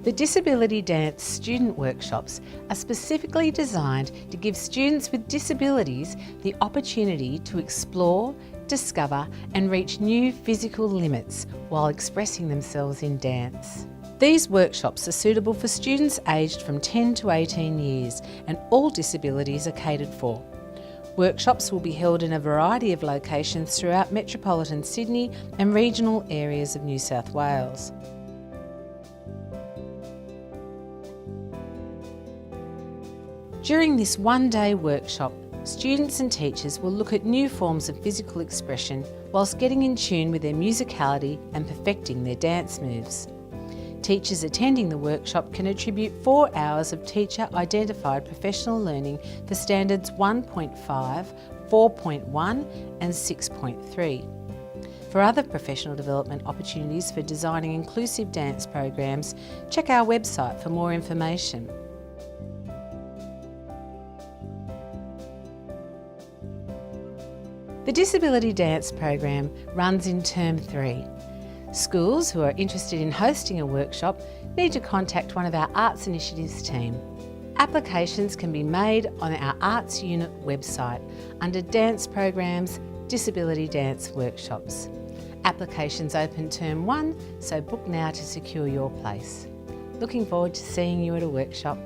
The Disability Dance student workshops are specifically designed to give students with disabilities the opportunity to explore, discover and reach new physical limits while expressing themselves in dance. These workshops are suitable for students aged from 10 to 18 years and all disabilities are catered for. Workshops will be held in a variety of locations throughout metropolitan Sydney and regional areas of New South Wales. During this one-day workshop, students and teachers will look at new forms of physical expression whilst getting in tune with their musicality and perfecting their dance moves. Teachers attending the workshop can attribute 4 hours of teacher-identified professional learning for standards 1.5, 4.1 and 6.3. For other professional development opportunities for designing inclusive dance programs, check our website for more information. The Disability Dance program runs in Term 3. Schools who are interested in hosting a workshop need to contact one of our Arts Initiatives team. Applications can be made on our Arts Unit website under Dance Programs, Disability Dance Workshops. Applications open Term 1, so book now to secure your place. Looking forward to seeing you at a workshop.